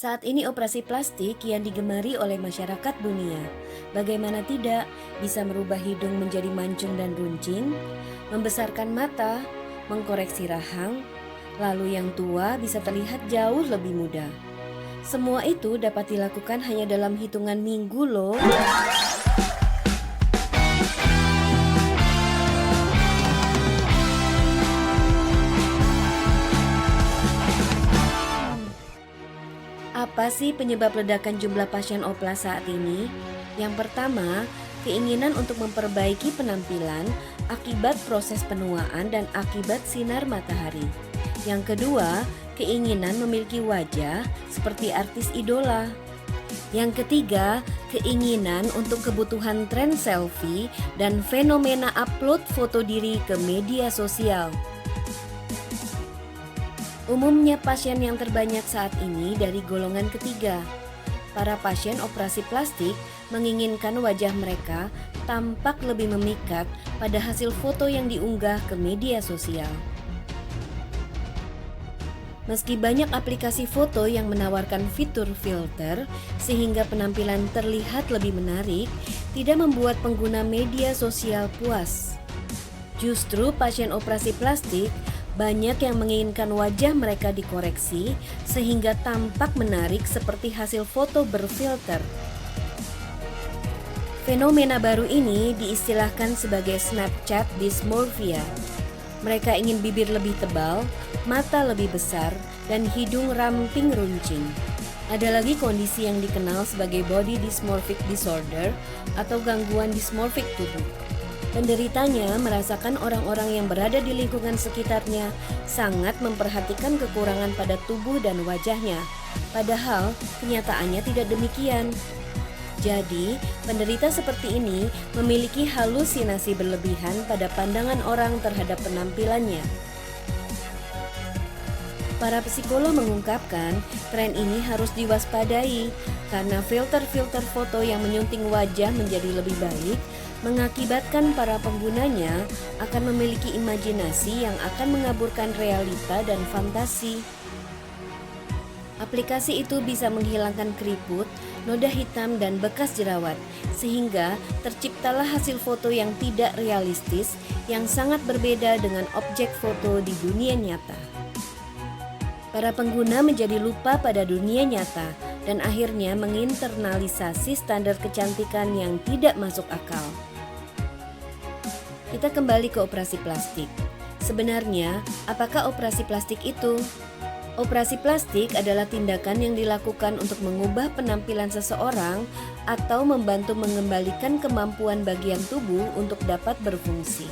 Saat ini operasi plastik kian digemari oleh masyarakat dunia. Bagaimana tidak, bisa merubah hidung menjadi mancung dan runcing, membesarkan mata, mengkoreksi rahang, lalu yang tua bisa terlihat jauh lebih muda. Semua itu dapat dilakukan hanya dalam hitungan minggu loh. Apa sih penyebab ledakan jumlah pasien oplas saat ini? Yang pertama, keinginan untuk memperbaiki penampilan akibat proses penuaan dan akibat sinar matahari. Yang kedua, keinginan memiliki wajah seperti artis idola. Yang ketiga, keinginan untuk kebutuhan tren selfie dan fenomena upload foto diri ke media sosial. Umumnya pasien yang terbanyak saat ini dari golongan ketiga. Para pasien operasi plastik menginginkan wajah mereka tampak lebih memikat pada hasil foto yang diunggah ke media sosial. Meski banyak aplikasi foto yang menawarkan fitur filter sehingga penampilan terlihat lebih menarik, tidak membuat pengguna media sosial puas. Justru pasien operasi plastik banyak yang menginginkan wajah mereka dikoreksi sehingga tampak menarik seperti hasil foto berfilter. Fenomena baru ini diistilahkan sebagai Snapchat dysmorphia. Mereka ingin bibir lebih tebal, mata lebih besar, dan hidung ramping runcing. Ada lagi kondisi yang dikenal sebagai body dysmorphic disorder atau gangguan dismorfik tubuh. Penderitanya merasakan orang-orang yang berada di lingkungan sekitarnya sangat memperhatikan kekurangan pada tubuh dan wajahnya. Padahal kenyataannya tidak demikian. Jadi, penderita seperti ini memiliki halusinasi berlebihan pada pandangan orang terhadap penampilannya. Para psikolog mengungkapkan tren ini harus diwaspadai karena filter-filter foto yang menyunting wajah menjadi lebih baik mengakibatkan para penggunanya akan memiliki imajinasi yang akan mengaburkan realita dan fantasi. Aplikasi itu bisa menghilangkan keriput, noda hitam, dan bekas jerawat, sehingga terciptalah hasil foto yang tidak realistis yang sangat berbeda dengan objek foto di dunia nyata. Para pengguna menjadi lupa pada dunia nyata dan akhirnya menginternalisasi standar kecantikan yang tidak masuk akal. Kita kembali ke operasi plastik. Sebenarnya, apakah operasi plastik itu? Operasi plastik adalah tindakan yang dilakukan untuk mengubah penampilan seseorang atau membantu mengembalikan kemampuan bagian tubuh untuk dapat berfungsi.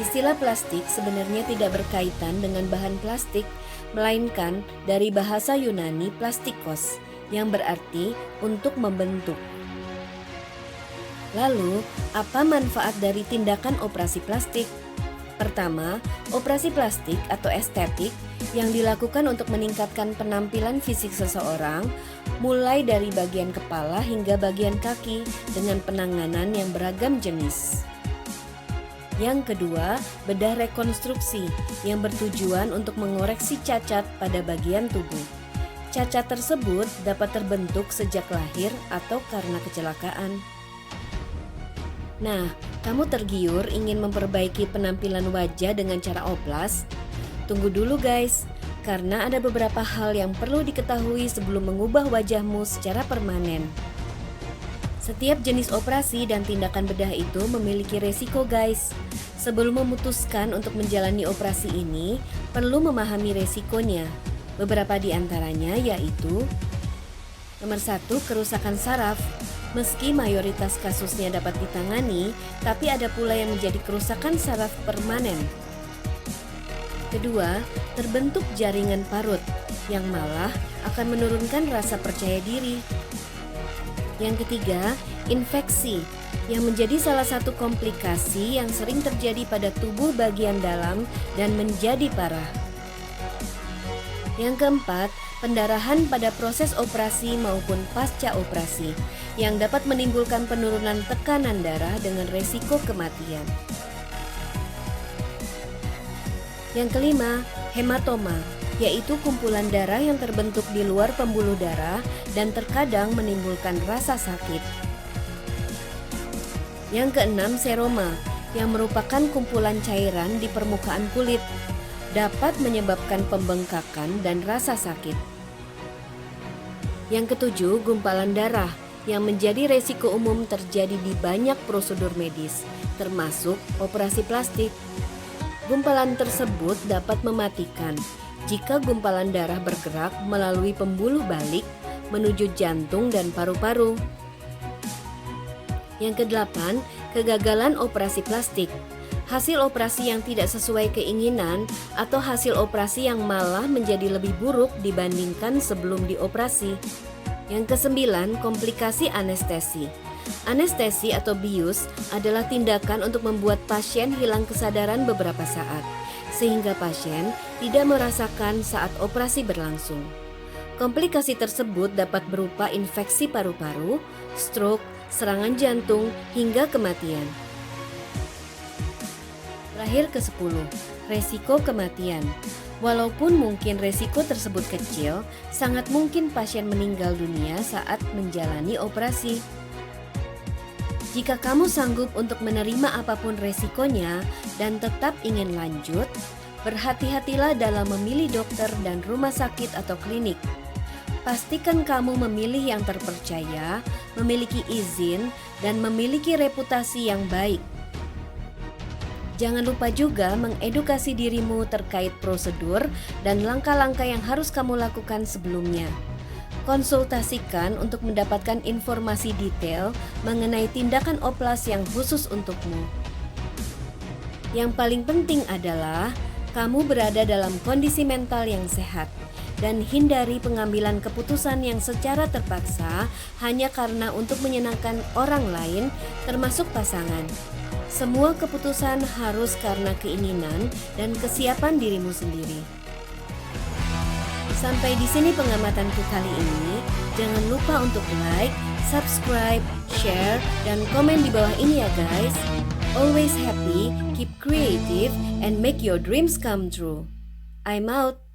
Istilah plastik sebenarnya tidak berkaitan dengan bahan plastik, melainkan dari bahasa Yunani plastikos, yang berarti untuk membentuk. Lalu, apa manfaat dari tindakan operasi plastik? Pertama, operasi plastik atau estetik yang dilakukan untuk meningkatkan penampilan fisik seseorang, mulai dari bagian kepala hingga bagian kaki dengan penanganan yang beragam jenis. Yang kedua, bedah rekonstruksi yang bertujuan untuk mengoreksi cacat pada bagian tubuh. Cacat tersebut dapat terbentuk sejak lahir atau karena kecelakaan. Nah, kamu tergiur ingin memperbaiki penampilan wajah dengan cara oplas? Tunggu dulu guys, karena ada beberapa hal yang perlu diketahui sebelum mengubah wajahmu secara permanen. Setiap jenis operasi dan tindakan bedah itu memiliki resiko guys. Sebelum memutuskan untuk menjalani operasi ini, perlu memahami resikonya. Beberapa di antaranya yaitu: nomor 1, kerusakan saraf. Meski mayoritas kasusnya dapat ditangani, tapi ada pula yang menjadi kerusakan saraf permanen. Kedua, terbentuk jaringan parut yang malah akan menurunkan rasa percaya diri. Yang ketiga, infeksi yang menjadi salah satu komplikasi yang sering terjadi pada tubuh bagian dalam dan menjadi parah. Yang keempat, pendarahan pada proses operasi maupun pasca operasi yang dapat menimbulkan penurunan tekanan darah dengan resiko kematian. Yang kelima, hematoma yaitu kumpulan darah yang terbentuk di luar pembuluh darah dan terkadang menimbulkan rasa sakit. Yang keenam, seroma, yang merupakan kumpulan cairan di permukaan kulit, dapat menyebabkan pembengkakan dan rasa sakit. Yang ketujuh, gumpalan darah, yang menjadi resiko umum terjadi di banyak prosedur medis, termasuk operasi plastik. Gumpalan tersebut dapat mematikan jika gumpalan darah bergerak melalui pembuluh balik menuju jantung dan paru-paru. Yang kedelapan, kegagalan operasi plastik. Hasil operasi yang tidak sesuai keinginan atau hasil operasi yang malah menjadi lebih buruk dibandingkan sebelum dioperasi. Yang kesembilan, komplikasi anestesi. Anestesi atau bius adalah tindakan untuk membuat pasien hilang kesadaran beberapa saat, sehingga pasien tidak merasakan saat operasi berlangsung. Komplikasi tersebut dapat berupa infeksi paru-paru, stroke, serangan jantung, hingga kematian. Terakhir ke-10, resiko kematian. Walaupun mungkin resiko tersebut kecil, sangat mungkin pasien meninggal dunia saat menjalani operasi. Jika kamu sanggup untuk menerima apapun resikonya dan tetap ingin lanjut, berhati-hatilah dalam memilih dokter dan rumah sakit atau klinik. Pastikan kamu memilih yang terpercaya, memiliki izin, dan memiliki reputasi yang baik. Jangan lupa juga mengedukasi dirimu terkait prosedur dan langkah-langkah yang harus kamu lakukan sebelumnya. Konsultasikan untuk mendapatkan informasi detail mengenai tindakan oplas yang khusus untukmu. Yang paling penting adalah kamu berada dalam kondisi mental yang sehat dan hindari pengambilan keputusan yang secara terpaksa hanya karena untuk menyenangkan orang lain, termasuk pasangan. Semua keputusan harus karena keinginan dan kesiapan dirimu sendiri. Sampai di sini pengamatanku kali ini. Jangan lupa untuk like, subscribe, share, dan komen di bawah ini ya guys. Always happy, keep creative, and make your dreams come true. I'm out.